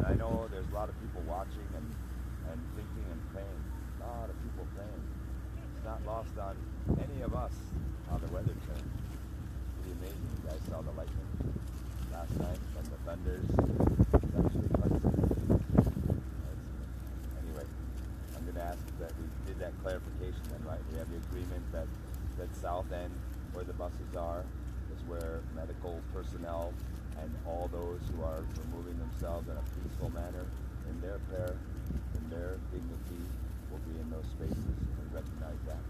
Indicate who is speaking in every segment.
Speaker 1: I know there's a lot of people watching and thinking and praying. A lot of people praying. It's not lost on any of us how the weather turned. Pretty amazing. You guys saw the lightning last night and the thunders. It's actually quite anyway, I'm going to ask that we did that clarification then, right? We have the agreement that south end where the buses are is where medical personnel and all those who are removing themselves in a peaceful manner in their prayer, in their dignity, will be in those spaces. We recognize that.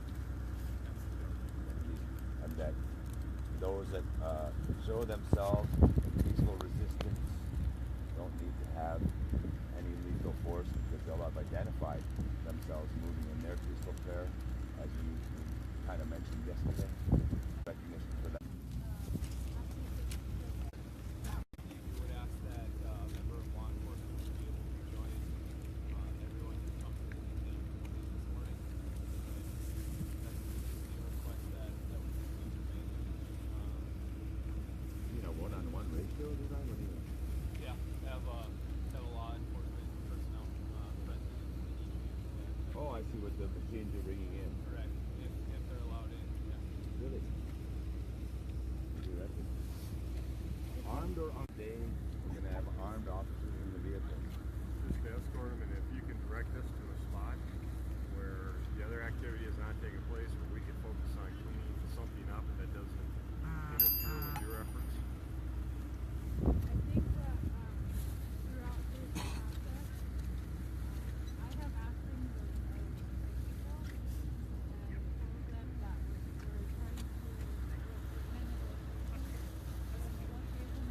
Speaker 1: And that those that show themselves in peaceful resistance don't need to have any lethal force because they'll have identified themselves moving in their peaceful prayer, as we kind of mentioned yesterday. Recognition for that. Oh, I see what the machines are bringing in.
Speaker 2: Correct. If they're allowed in. Yeah.
Speaker 1: Really? What do you reckon? Armed or on day, we're going to have armed officers in the vehicle.
Speaker 3: Just to escort them, and if you can direct us to a spot where the other activity is not taking place, where we can focus on cleaning something up that doesn't interfere with your efforts.
Speaker 4: I think that throughout this process, I have asked them the people and told them that we're trying to represent the location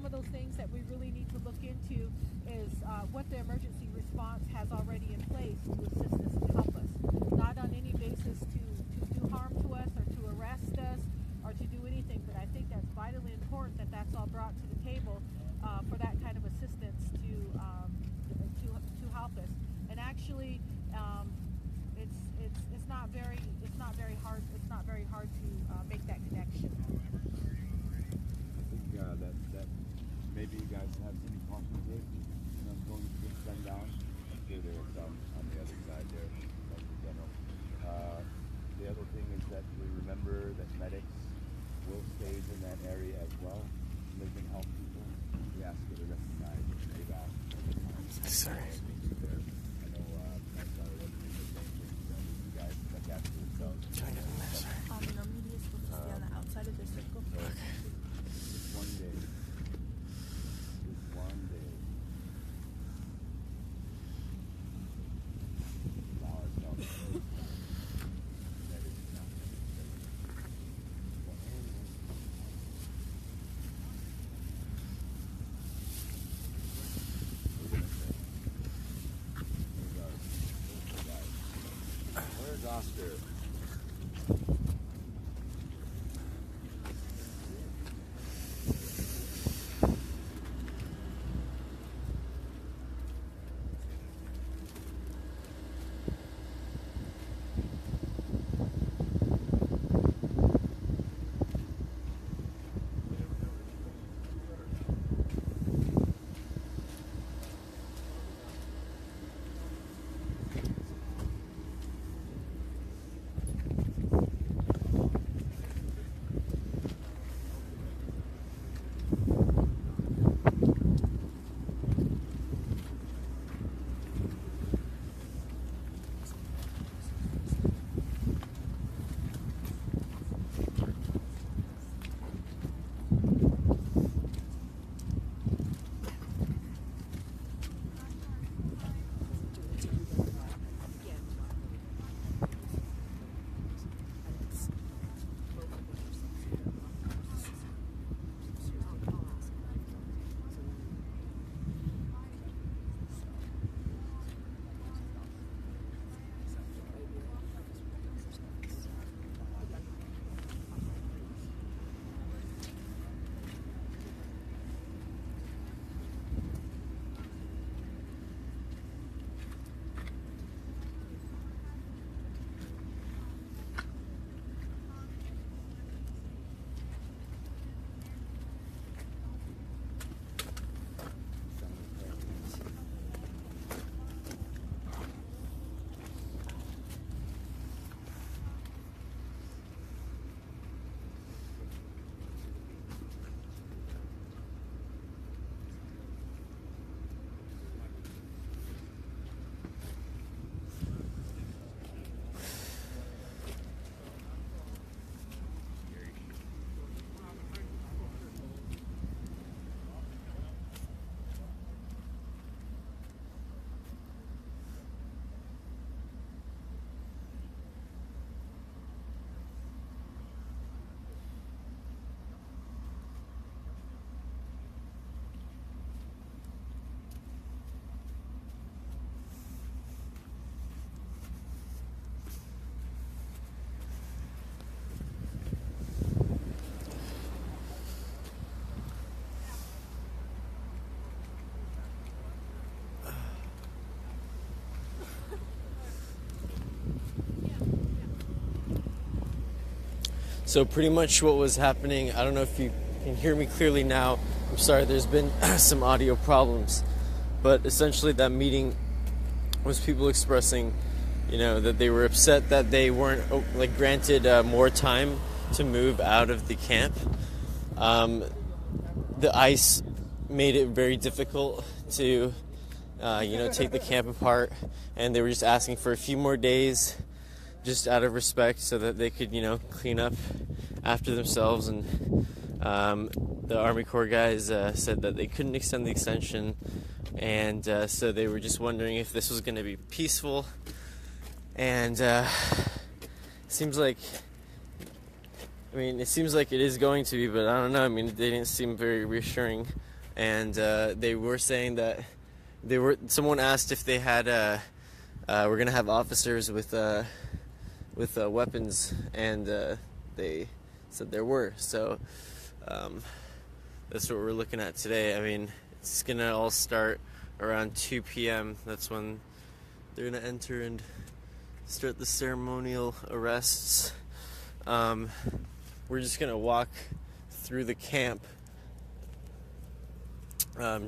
Speaker 5: of those things that we really need to look into is what the emergency response has already in place to assist us and help us, not on any basis to do harm to us or to arrest us or to do anything, but I think that's vitally important that that's all brought to the table for that kind of assistance to help us. And actually, it's not very hard. It's not very hard to make that connection.
Speaker 1: I think that maybe you guys have some caution tape, going to get sent down. I'm sure there are some on the other side there, like the general. The other thing is that we remember that medics will stage in that area as well. They can help people. We ask you to recognize that they've asked.
Speaker 6: Sorry.
Speaker 1: I know that's already the same thing that you guys look after yourselves.
Speaker 7: No media is supposed to stay on the outside of the circle.
Speaker 1: Just one day. Just one day. Allow ourselves to that is not Where's Oscar?
Speaker 6: So pretty much what was happening, I don't know if you can hear me clearly now. I'm sorry, there's been some audio problems. But essentially that meeting was people expressing, that they were upset that they weren't granted more time to move out of the camp. The ICE made it very difficult to, take the camp apart, and they were just asking for a few more days just out of respect so that they could, clean up after themselves. And the Army Corps guys said that they couldn't extend the extension, and so they were just wondering if this was going to be peaceful. And it seems like it is going to be, but I don't know. They didn't seem very reassuring and they were saying that someone asked if they had we're gonna have officers with weapons, and they said there were. So that's what we're looking at today. I mean, it's gonna all start around 2 p.m. That's when they're gonna enter and start the ceremonial arrests. We're just gonna walk through the camp,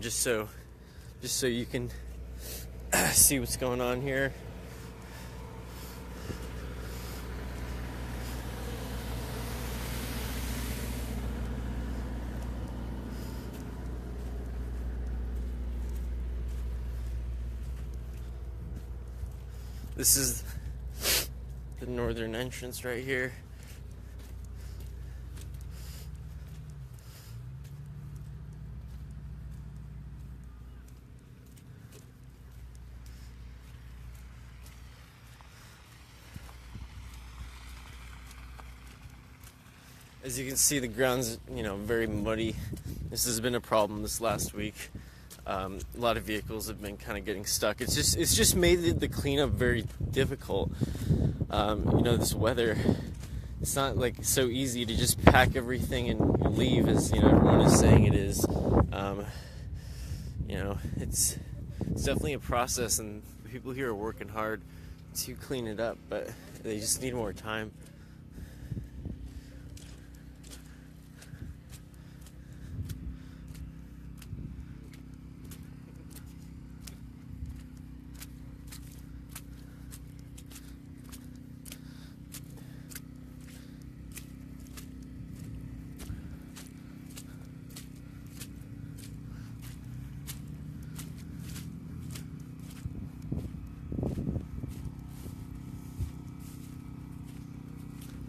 Speaker 6: just so you can see what's going on here. This is the northern entrance right here. As you can see, the ground's, very muddy. This has been a problem this last week. A lot of vehicles have been kind of getting stuck. It's just made the cleanup very difficult. This weather, it's not like so easy to just pack everything and leave, as everyone is saying it is. It's definitely a process, and people here are working hard to clean it up, but they just need more time.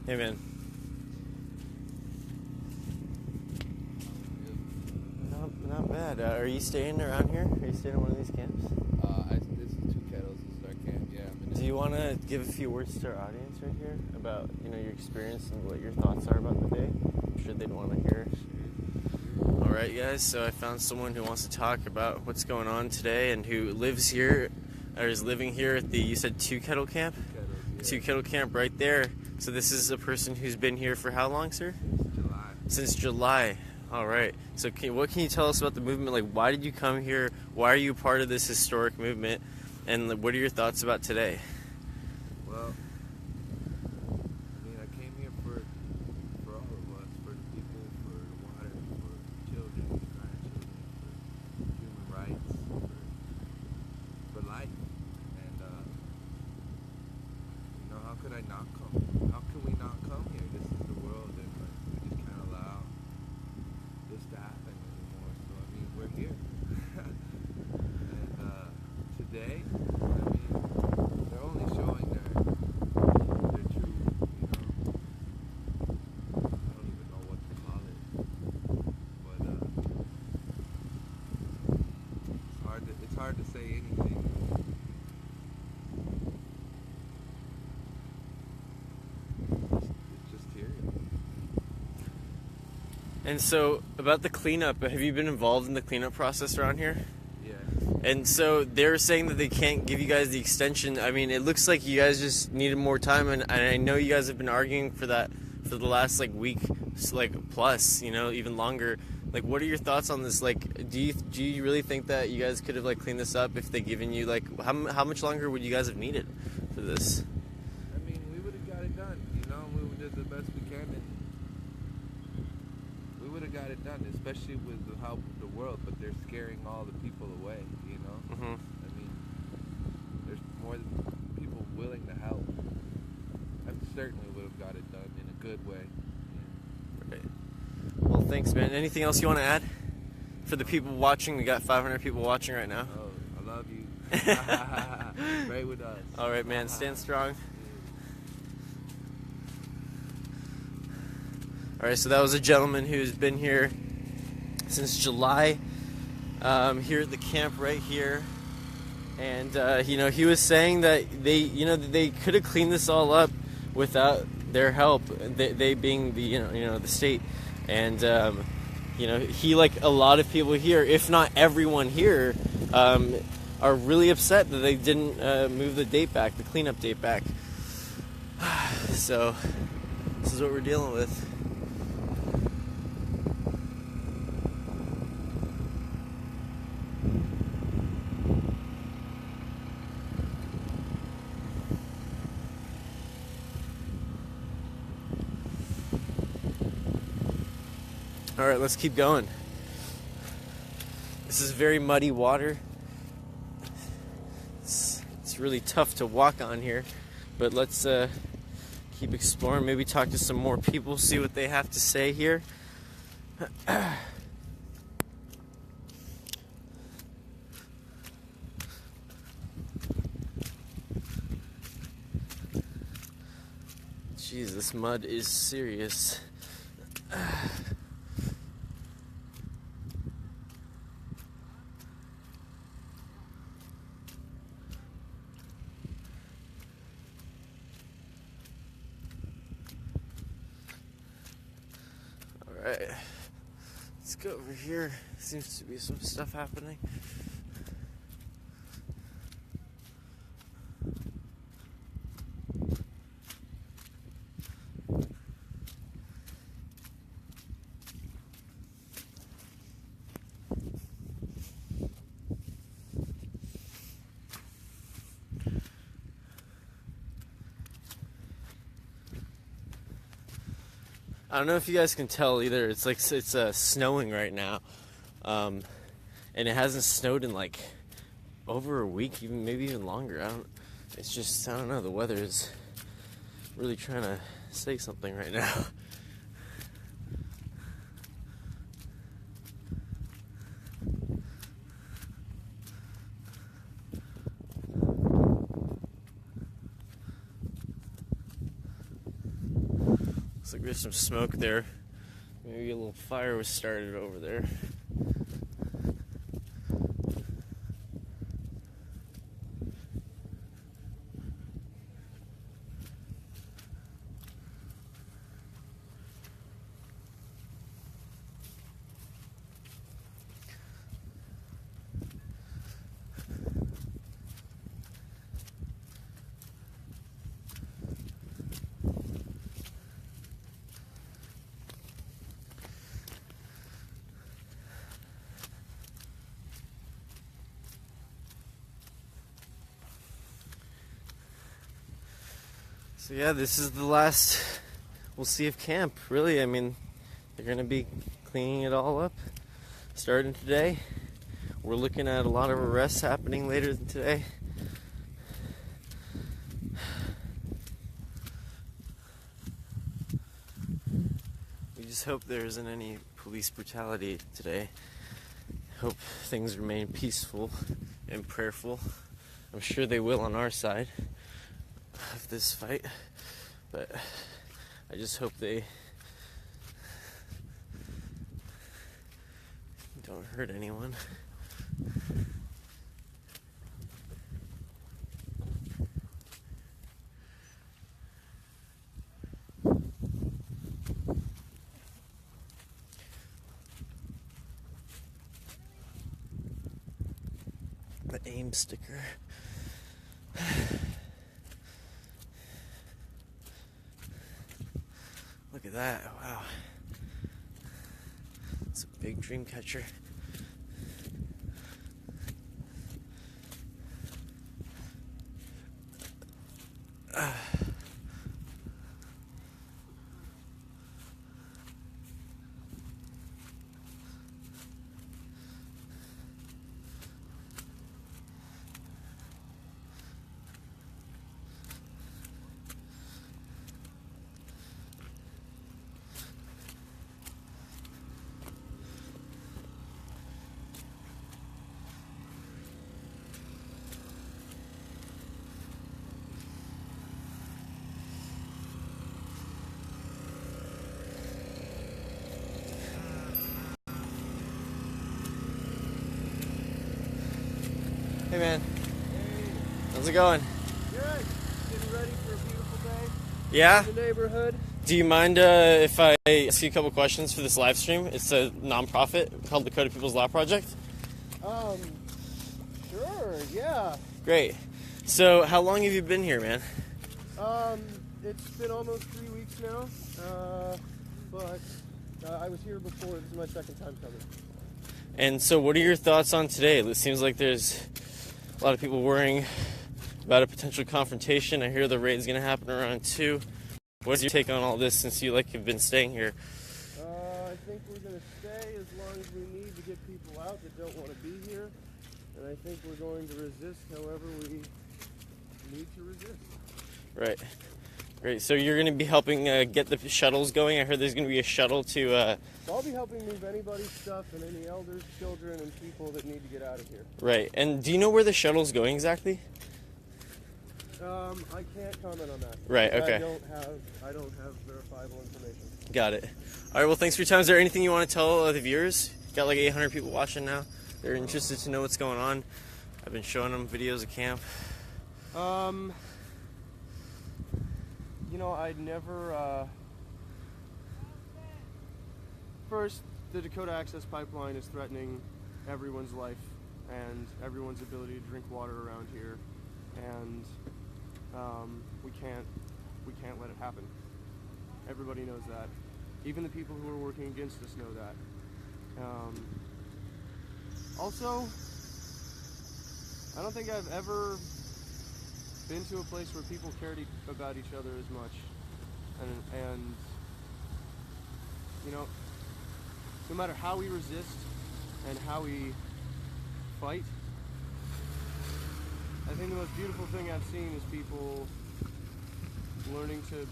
Speaker 6: Hey man. Not bad. Are you staying around here? Are you staying in one of these camps?
Speaker 2: This is Two Kettles. This is our camp. Yeah.
Speaker 6: Do you want to give a few words to our audience right here about your experience and what your thoughts are about the day? I'm sure they'd want to hear. All right, guys. So I found someone who wants to talk about what's going on today and who lives here, or is living here at the, you said Two Kettle Camp?
Speaker 2: Yeah.
Speaker 6: Two Kettle Camp right there. So this is a person who's been here for how long, sir?
Speaker 2: July.
Speaker 6: Since July. All right. So what can you tell us about the movement? Like, why did you come here? Why are you part of this historic movement? And what are your thoughts about today?
Speaker 2: Well, I came here for all of us, for the people, for the water, for children, grandchildren, for human rights, for life. And how could I not come? How can we not come here? This is the world, and we just can't allow this to happen anymore. So we're here. And today, they're only showing their true, I don't even know what to call it, but it's hard to say anything. It's just here.
Speaker 6: And so, about the cleanup, have you been involved in the cleanup process around here?
Speaker 2: Yeah.
Speaker 6: And so, they're saying that they can't give you guys the extension. I mean, it looks like you guys just needed more time, and I know you guys have been arguing for that for the last, week, plus, even longer. What are your thoughts on this? Do you really think that you guys could have, cleaned this up if they given you, how much longer would you guys have needed for this?
Speaker 2: We would have got it done, we did the best we can, and we would have got it done, especially with the help of the world, but they're scaring all the people away,
Speaker 6: Mm-hmm.
Speaker 2: There's more people willing to help. I certainly would have got it done in a good way.
Speaker 6: Right. Well, thanks, man. Anything else you want to add? For the people watching, we got 500 people watching right now.
Speaker 2: Oh, I love you. Pray with us.
Speaker 6: All right, man. Stand strong. All right, so that was a gentleman who's been here since July, here at the camp right here. And, he was saying that they could have cleaned this all up without their help, they being the, the state. And you know, he, like a lot of people here, if not everyone here, are really upset that they didn't move the date back, the cleanup date back. So this is what we're dealing with. All right, let's keep going. This is very muddy water. It's really tough to walk on here, but let's keep exploring. Maybe talk to some more people, see what they have to say here. Jeez, this mud is serious. Alright, let's go over here. Seems to be some stuff happening. I don't know if you guys can tell either. It's like it's snowing right now, and it hasn't snowed in like over a week, even maybe even longer. It's just, I don't know. The weather is really trying to say something right now. Looks like there's some smoke there. Maybe a little fire was started over there. So yeah, this is the last we'll see of camp, really. I mean, they're going to be cleaning it all up starting today. We're looking at a lot of arrests happening later today. We just hope there isn't any police brutality today. Hope things remain peaceful and prayerful. I'm sure they will on our side of this fight, but I just hope they don't hurt anyone. The AIM sticker. Look at that, wow. It's a big dream catcher. Hey man, how's it going?
Speaker 8: Good. Getting ready for a beautiful day
Speaker 6: Yeah?
Speaker 8: in the neighborhood.
Speaker 6: Do you mind if I ask you a couple questions for this live stream? It's a nonprofit called the Dakota People's Law Project.
Speaker 8: Sure, yeah.
Speaker 6: Great. So, how long have you been here, man?
Speaker 8: It's been almost 3 weeks now, but I was here before. This is my second time coming.
Speaker 6: And so, what are your thoughts on today? It seems like there's a lot of people worrying about a potential confrontation. I hear the raid's going to happen around 2. What's your take on all this since you have been staying here?
Speaker 8: I think we're going to stay as long as we need to get people out that don't want to be here. And I think we're going to resist however we need to resist.
Speaker 6: Right. Great. So you're going to be helping get the shuttles going. I heard there's going to be a shuttle to...
Speaker 8: So I'll be helping move anybody's stuff and any elders, children, and people that need to get out of here.
Speaker 6: Right. And do you know where the shuttle's going exactly?
Speaker 8: I can't comment on that.
Speaker 6: Right, okay.
Speaker 8: I don't have verifiable information.
Speaker 6: Got it. All right, well, thanks for your time. Is there anything you want to tell the viewers? Got like 800 people watching now. They're interested to know what's going on. I've been showing them videos of camp.
Speaker 8: You know, I'd never, first, the Dakota Access Pipeline is threatening everyone's life and everyone's ability to drink water around here, and we can't let it happen. Everybody knows that. Even the people who are working against us know that. Also, I don't think I've ever been to a place where people cared about each other as much, and you know, no matter how we resist and how we fight, I think the most beautiful thing I've seen is people learning to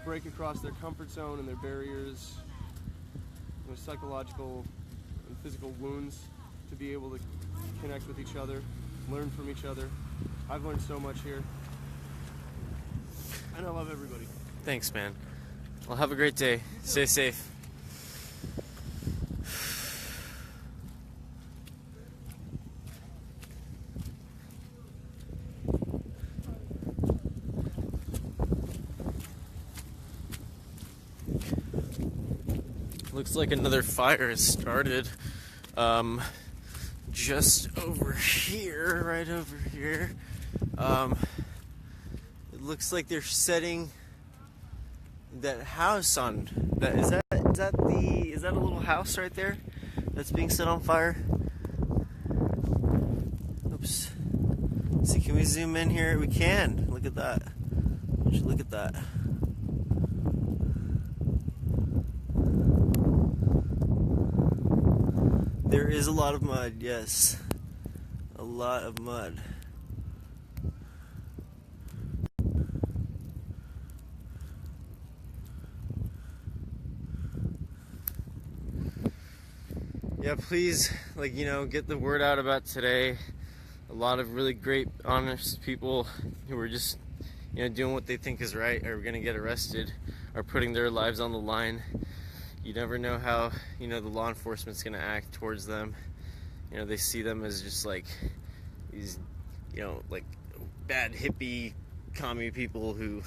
Speaker 8: break across their comfort zone and their barriers, their psychological and physical wounds, to be able to connect with each other, learn from each other. I've learned so much here, and I love everybody.
Speaker 6: Thanks, man. Well, have a great day. Stay safe. Looks like another fire has started. Just over here, right over here. It looks like they're setting that house on. Is that a little house right there that's being set on fire? Oops. See, can we zoom in here? We can. Look at that. Look at that. There is a lot of mud, yes. A lot of mud. Yeah, please, get the word out about today. A lot of really great, honest people who are just, doing what they think is right are going to get arrested, are putting their lives on the line. You never know how, the law enforcement's going to act towards them. They see them as just like these, bad hippie commie people who,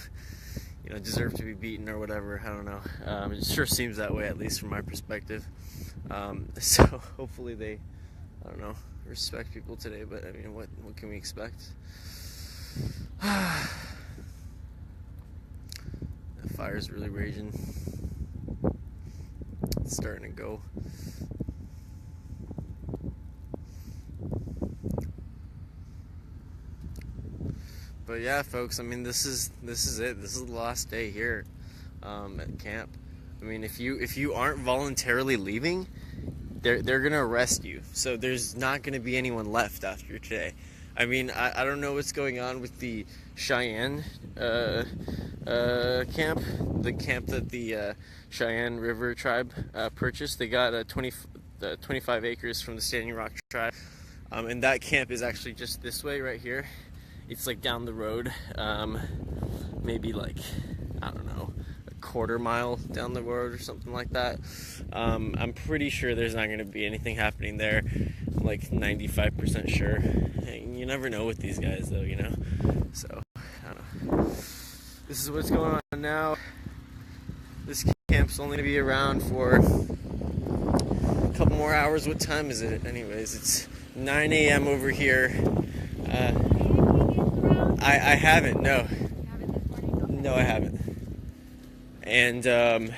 Speaker 6: deserve to be beaten or whatever. I don't know. It sure seems that way, at least from my perspective. So hopefully they, I don't know, respect people today, but I mean, what can we expect? The fire's really raging. It's starting to go. But yeah, folks, I mean, this is it. This is the last day here at camp. I mean, if you aren't voluntarily leaving, they're gonna arrest you. So there's not gonna be anyone left after today. I mean, I don't know what's going on with the Cheyenne camp, the camp that the Cheyenne River tribe purchased. They got 25 acres from the Standing Rock tribe, and that camp is actually just this way right here. It's like down the road, maybe like, I don't know, a quarter mile down the road or something like that. I'm pretty sure there's not going to be anything happening there. I'm like 95% sure. And you never know with these guys though, So, I don't know. This is what's going on now this camp's only gonna be around for a couple more hours. What time is it anyways? It's 9 a.m. over here. I haven't, no. No, I haven't. And what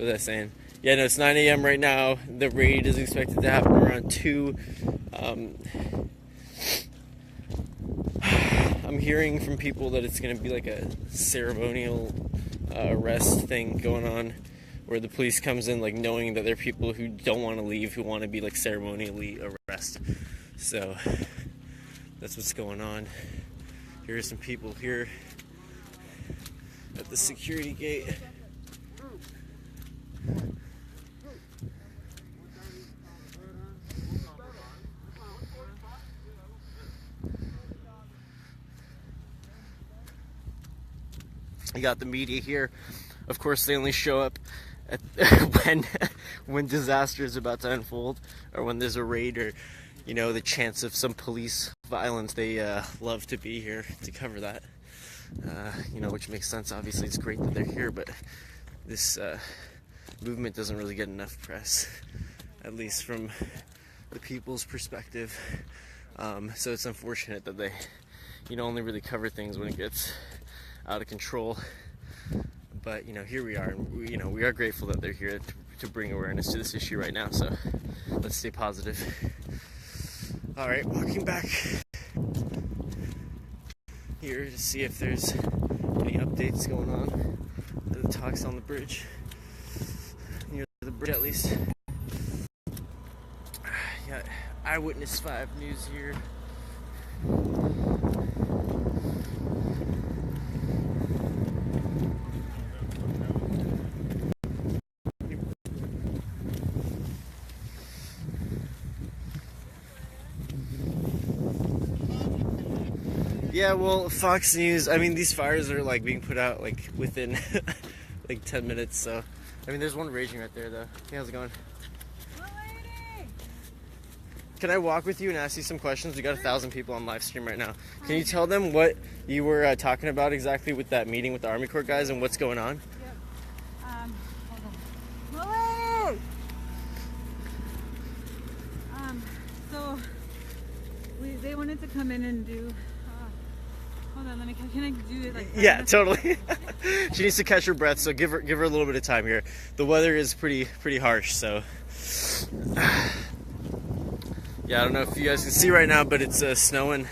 Speaker 6: was I saying? Yeah, no, it's 9 a.m. right now. The raid is expected to happen around 2. I'm hearing from people that it's going to be like a ceremonial arrest thing going on, where the police comes in like knowing that there are people who don't want to leave, who want to be like ceremonially arrested. So that's what's going on. Here are some people here at the security gate. You got the media here. Of course, they only show up at when disaster is about to unfold, or when there's a raid, or the chance of some police violence. They love to be here to cover that. Which makes sense. Obviously, it's great that they're here, but this movement doesn't really get enough press, at least from the people's perspective. So it's unfortunate that they, only really cover things when it gets out of control. But here we are, and we are grateful that they're here to bring awareness to this issue right now. So let's stay positive. All right, walking back here to see if there's any updates going on. The talks on the bridge, near the bridge at least. Got Eyewitness 5 News here. Yeah, well, Fox News, these fires are being put out within 10 minutes, so there's one raging right there though. Hey, how's it going? Can I walk with you and ask you some questions? We got 1,000 people on live stream right now. Can you tell them what you were talking about exactly with that meeting with the Army Corps guys and what's going on?
Speaker 4: Yep. Hold on. So they wanted to come in and do. Hold on, can I do it
Speaker 6: Yeah, totally. She needs to catch her breath, so give her a little bit of time here. The weather is pretty harsh, so yeah, I don't know if you guys can see right now, but it's snowing.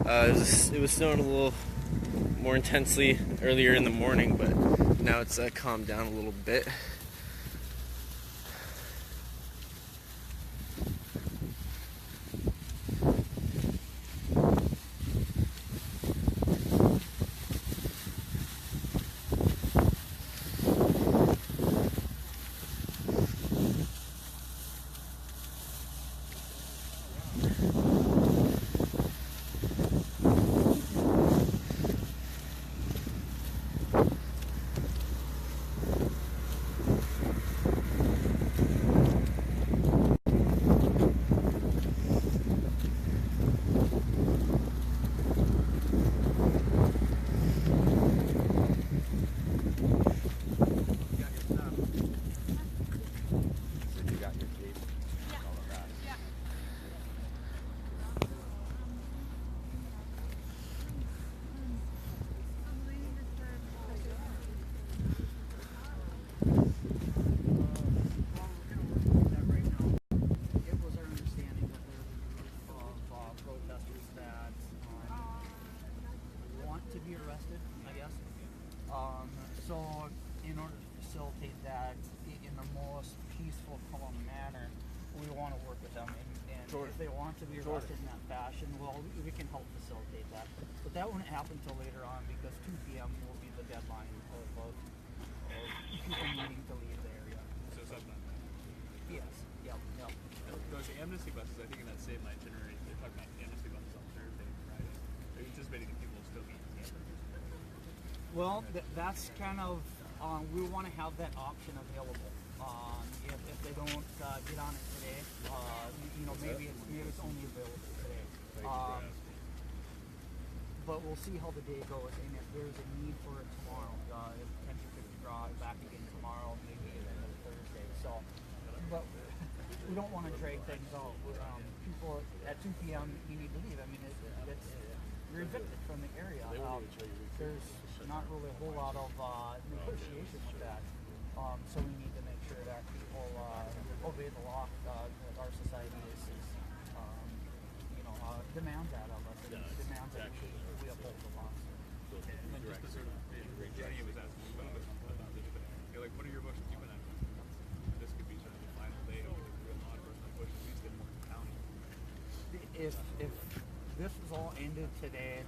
Speaker 6: It was snowing a little more intensely earlier in the morning, but now it's calmed down a little bit.
Speaker 9: So, in order to facilitate that in the most peaceful, calm manner, we want to work with them. And if they want to be arrested in that fashion, well, we can help facilitate that. But that won't happen until later on, because 2 p.m. will be the deadline of people needing to leave the area.
Speaker 10: So sometime.
Speaker 9: Yes. Yep.
Speaker 10: Those amnesty buses, I think in that same itinerary, they're talking about amnesty buses on Thursday and Friday. They're anticipating that people will still be in campus.
Speaker 9: Well, that's kind of, we want to have that option available. If they don't get on it today, maybe it's only available today. but we'll see how the day goes, and if there's a need for it tomorrow, it potentially could draw it back again tomorrow, maybe even Thursday. So, but we don't want to drag things out. People at 2 p.m. you need to leave. I mean, you're evicted from the area. There's not really a whole lot of negotiation with that. So we need to make sure that people obey the law that our society demands that of us. It demands that we uphold the law.
Speaker 10: And then just to sort of, Jenny was asking about this, like, what are your emotions you've been at? This could be sort of the final day of real law enforcement push, at least in Morgan County.
Speaker 9: If this is all ended today,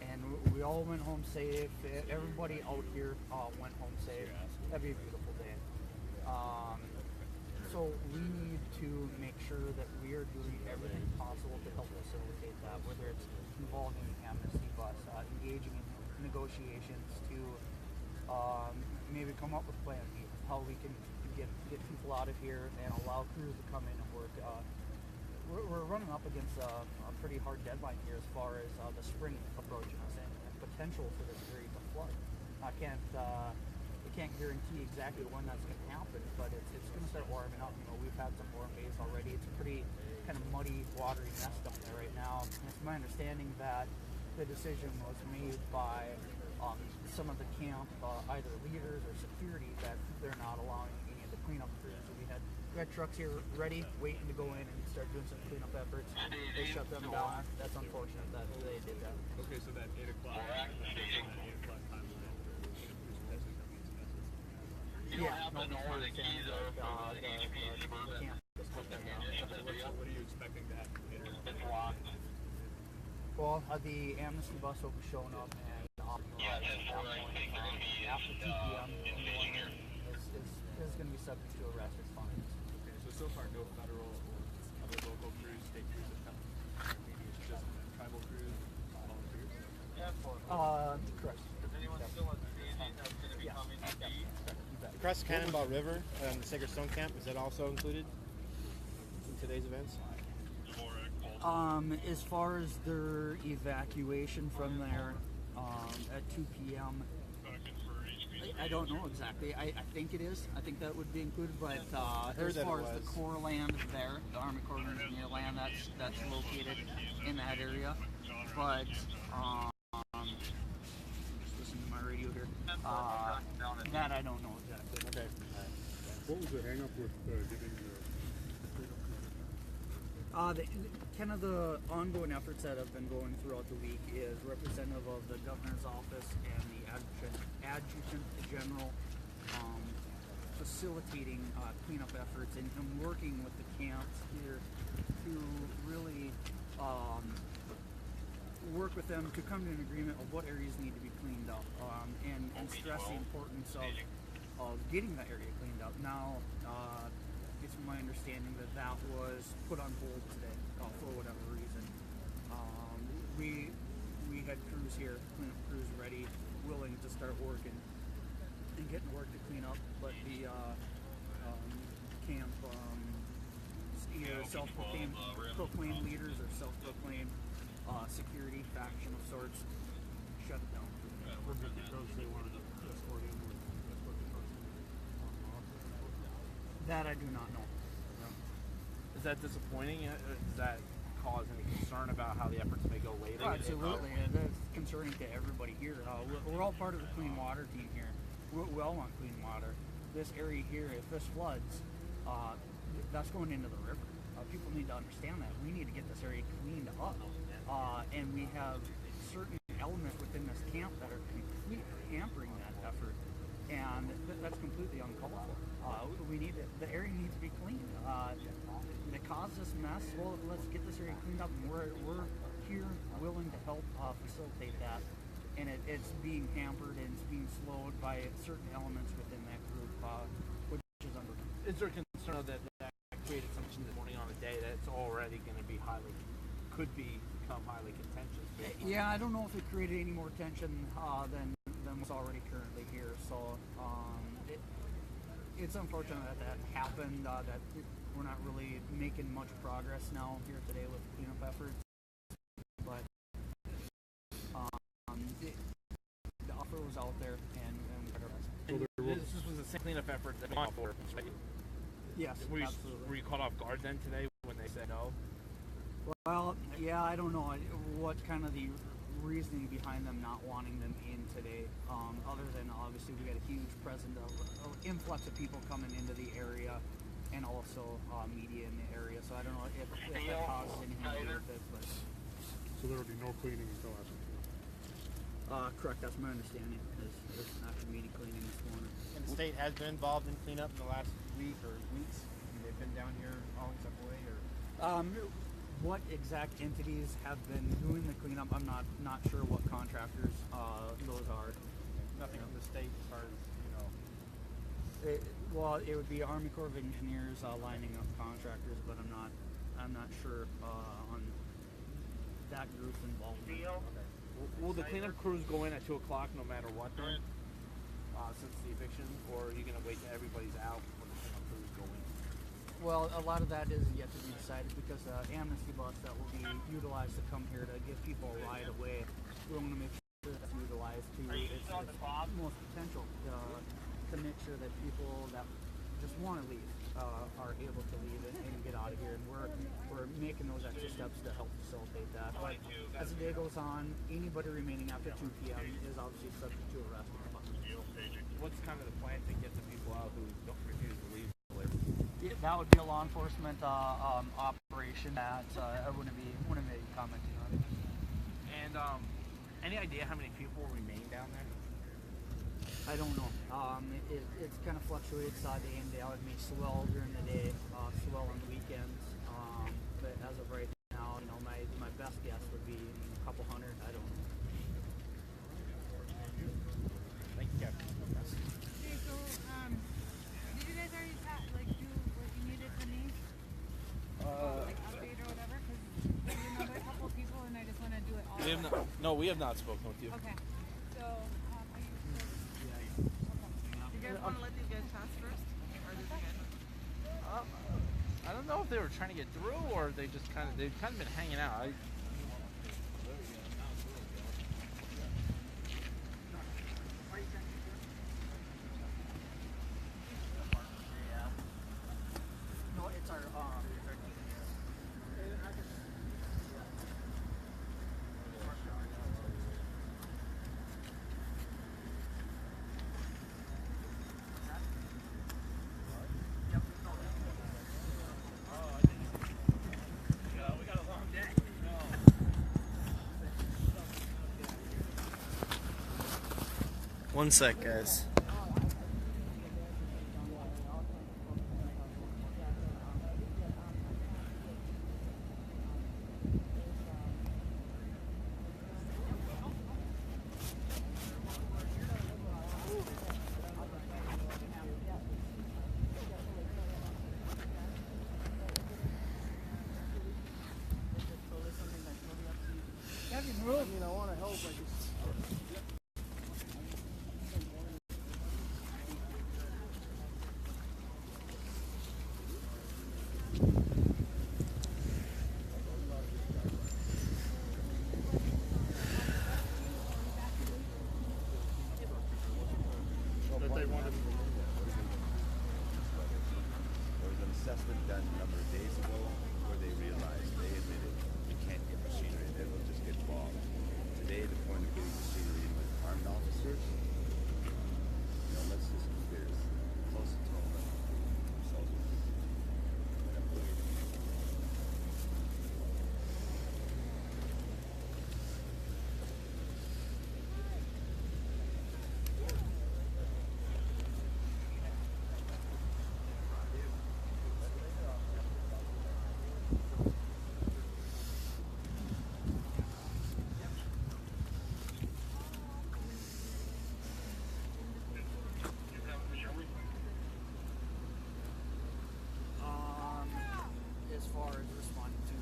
Speaker 9: and we all went home safe, everybody out here went home safe, that'd be a beautiful day. So we need to make sure that we are doing everything possible to help facilitate that, whether it's involving the amnesty bus, engaging in negotiations to maybe come up with plan B, how we can get people out of here and allow crews to come in and work. We're running up against a pretty hard deadline here as far as the spring approaching us and potential for this area to flood. I can't guarantee exactly when that's going to happen, but it's going to start warming up. We've had some warm days already. It's a pretty kind of muddy, watery mess down there right now. And it's my understanding that the decision was made by some of the camp, either leaders or security, that they're not allowing any of the cleanup crews. We had trucks here ready, waiting to go in and start doing some cleanup efforts. They shut them down. That's unfortunate that they did that.
Speaker 10: Okay, so that 8 o'clock, that 8 o'clock time limit for crews potentially coming into Texas.
Speaker 9: Yeah, no more than keys of the camp.
Speaker 10: What are you expecting to happen later?
Speaker 9: Well, the amnesty bus will be showing up and after 2 p.m. is going to be subject to arrest or fines.
Speaker 10: Okay, so far no federal or other local crews, state crews have come. Maybe it's just tribal crews, volunteers?
Speaker 9: Correct.
Speaker 11: Does anyone still understand that's going to be coming to be?
Speaker 12: Across the Cannonball River, the Sacred Stone Camp, is that also included in today's events?
Speaker 9: As far as their evacuation from there at 2 p.m., I don't know exactly. I think it is. I think that would be included. But as far as the core land there, the Army Corps of Engineer land, that's located in that area. But just listening to my radio here. That I don't know exactly.
Speaker 12: Okay.
Speaker 3: What was the hang up with getting
Speaker 9: Kind of the ongoing efforts that have been going throughout the week is representative of the governor's office and the adjutant general facilitating cleanup efforts and working with the camps here to really work with them to come to an agreement of what areas need to be cleaned up and stress the importance of getting that area cleaned up. Now, it's my understanding that was put on hold today for whatever reason. We had crews here, cleanup crews ready, willing to start working and getting work to clean up, but the camp either self-proclaimed leaders or self-proclaimed security faction of sorts shut it down. That I do not know.
Speaker 12: Is that disappointing? Does that cause any concern about how the efforts may go later?
Speaker 9: Absolutely, and that's concerning to everybody here. We're all part of the clean water team here. We all want clean water. This area here, if this floods, that's going into the river. People need to understand that. We need to get this area cleaned up. And we have certain elements within this camp that are completely hampering that effort. And that's completely uncalled for. The area needs to be cleaned. It caused this mess. Well, let's get this area cleaned up. And we're here willing to help facilitate that. And it's being hampered and it's being slowed by certain elements within that group, which is underground.
Speaker 12: Is there concern that created some tension this morning on a day that's already going to be could become highly contentious?
Speaker 9: Yeah, I don't know if it created any more tension than what's already currently here. So it's unfortunate that happened. That we're not really making much progress now here today with cleanup efforts. But
Speaker 12: same cleanup effort that we called for. Right?
Speaker 9: Yes,
Speaker 12: Were you,
Speaker 9: absolutely.
Speaker 12: were you caught off guard then today when they said no?
Speaker 9: Well, yeah, I don't know what kind of the reasoning behind them not wanting them in today. Other than obviously we got a huge influx of people coming into the area, and also media in the area. So I don't know if that causes anything to do with it, but.
Speaker 3: So there will be no cleaning until after cleanup?
Speaker 9: Correct, that's my understanding, is after meeting cleaning this morning.
Speaker 13: And the state has been involved in cleanup in the last week or weeks? And they've been down here hauling stuff away, or?
Speaker 9: What exact entities have been doing the cleanup, I'm not sure what contractors those are.
Speaker 13: Nothing from the state as far as, you know?
Speaker 9: It would be Army Corps of Engineers lining up contractors, but I'm not sure on that group's involvement.
Speaker 12: Okay. Will the cleanup crews go in at 2 o'clock no matter what then? Since the eviction, or are you going to wait till everybody's out when the cleanup crews go in?
Speaker 9: Well, a lot of that is yet to be decided because the amnesty bus that will be utilized to come here to give people a ride away, we want to make sure that's utilized to its most potential to make sure that people that just want to leave are able to leave and get out of here. And we're making those extra steps to help facilitate that. But as the day goes on, anybody remaining after 2 p.m. is obviously subject to arrest.
Speaker 12: What's kind of the plan to get the people out who don't refuse to leave?
Speaker 9: Yeah, that would be a law enforcement operation that I wouldn't be commenting on.
Speaker 12: And any idea how many people remain down there?
Speaker 9: I don't know. It's kind of fluctuates day in, day out. It may swell during the day, swell on the weekends. But as of right now, my best guess would be a couple hundred. I don't know.
Speaker 12: Thank you, Captain.
Speaker 4: Okay, so did you guys already do what you needed from me? Update or whatever? Because there's another couple of people, and I just want to do it all.
Speaker 12: We have not spoken with you.
Speaker 4: Okay. So are you?
Speaker 7: You guys want to let these guys pass first? Or did you guys?
Speaker 12: I don't know if they were trying to get through or they've kind of been hanging out.
Speaker 9: No, it's our
Speaker 6: One sec, guys.
Speaker 8: I want to help. I just.
Speaker 3: That they wanted.
Speaker 1: There was an assessment done a number of days ago where they realized they admitted you can't get machinery there, it'll just get bogged. Today, the point of getting machinery in with armed officers, let's just keep it as close to home as themselves.
Speaker 9: As far as responding to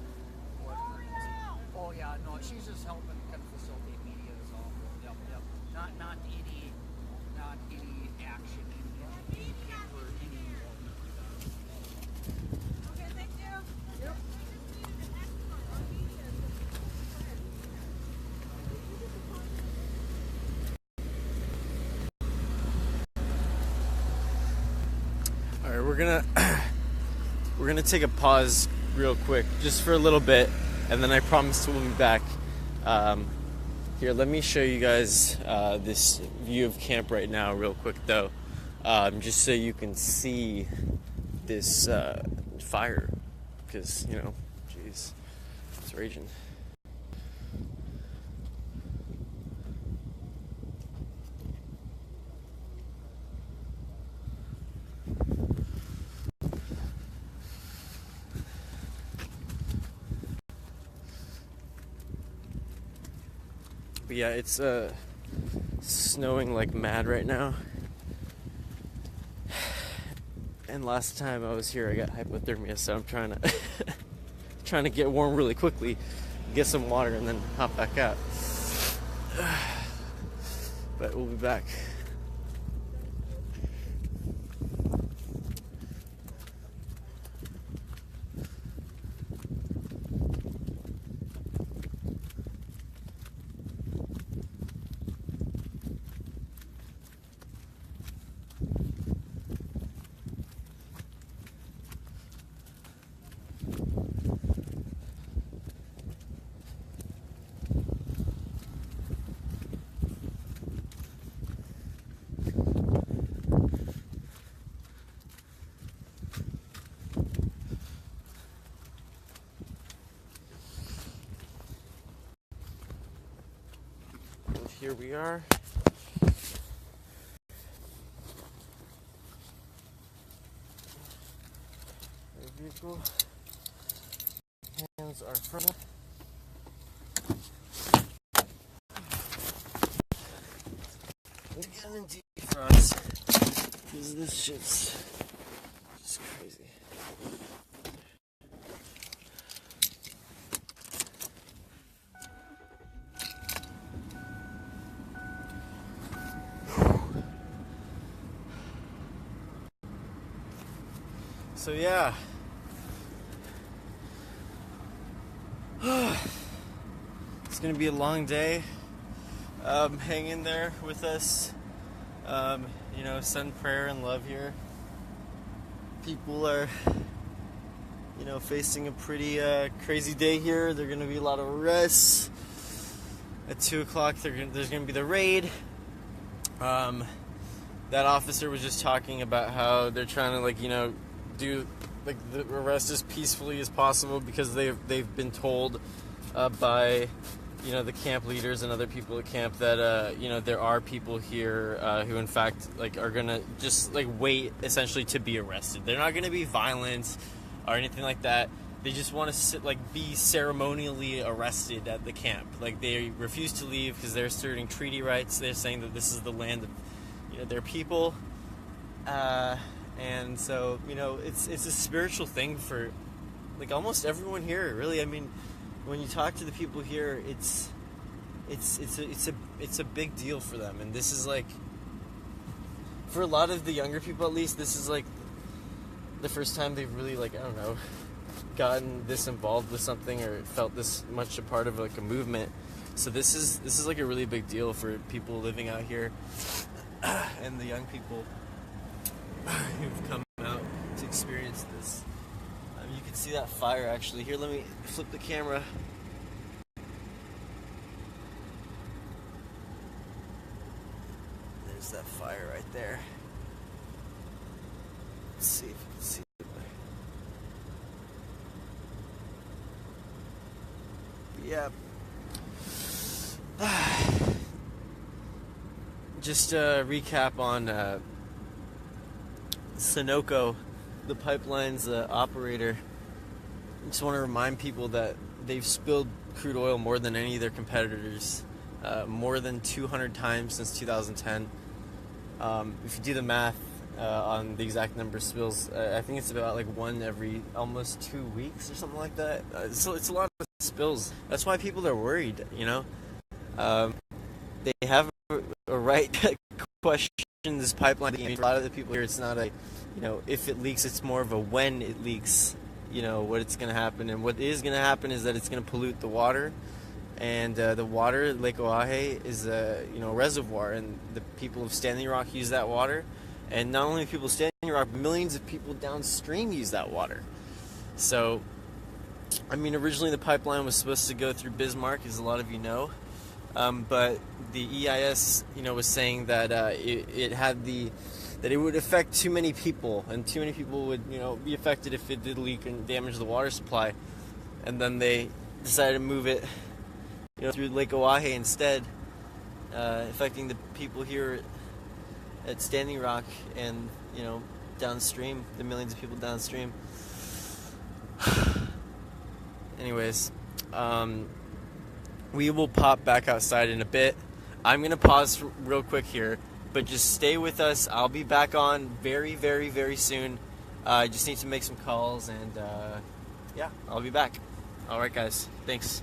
Speaker 9: what emergency. Oh yeah, no, she's just helping kind of facilitate media is all. Yep. Not any action in or any involvement like that.
Speaker 4: Okay, thank you.
Speaker 9: Yep.
Speaker 6: we're gonna take a pause real quick, just for a little bit, and then I promise we'll be back. Here, let me show you guys this view of camp right now, real quick though, just so you can see this fire, because jeez, it's raging. But yeah, it's snowing like mad right now. And last time I was here, I got hypothermia, so I'm trying to get warm really quickly, get some water, and then hop back out. But we'll be back. Here we are. The vehicle. Hands are front. We're getting deep frost. Because this shit's just crazy. So yeah, it's gonna be a long day. Hang in there with us. Send prayer and love here. People are, facing a pretty crazy day here. There's gonna be a lot of arrests. At 2 o'clock, there's gonna be the raid. That officer was just talking about how they're trying to do the arrest as peacefully as possible, because they've been told by the camp leaders and other people at camp that there are people here who in fact are gonna just wait essentially to be arrested. They're not gonna be violent or anything like that. They just want to be ceremonially arrested at the camp. They refuse to leave because they're asserting treaty rights. They're saying that this is the land of their people. And so, it's a spiritual thing for almost everyone here, really. I mean, when you talk to the people here, it's a big deal for them. And this is for a lot of the younger people at least, this is the first time they've really gotten this involved with something or felt this much a part of a movement. So this is a really big deal for people living out here and the young people who've come out to experience this. You can see that fire actually. Here, let me flip the camera. There's that fire right there. Let's see if you can see it. Yeah. Just a recap on Sunoco, the pipeline's operator. I just want to remind people that they've spilled crude oil more than any of their competitors, more than 200 times since 2010. If you do the math on the exact number of spills, I think it's about one every almost 2 weeks or something like that. So it's a lot of spills. That's why people are worried, They have a right to question this pipeline. I mean, a lot of the people here, it's not if it leaks, it's more of a when it leaks, what it's going to happen. And what is going to happen is that it's going to pollute the water. And the water, Lake Oahe, is a reservoir, and the people of Standing Rock use that water. And not only people Standing Rock, millions of people downstream use that water. So, I mean, originally the pipeline was supposed to go through Bismarck, as a lot of you know, but the EIS, was saying that that it would affect too many people, and too many people would, be affected if it did leak and damage the water supply. And then they decided to move it, through Lake Oahe instead, affecting the people here at Standing Rock and, downstream, the millions of people downstream. Anyways, we will pop back outside in a bit. I'm going to pause real quick here, but just stay with us. I'll be back on very, very, very soon. I just need to make some calls, and yeah, I'll be back. All right, guys. Thanks.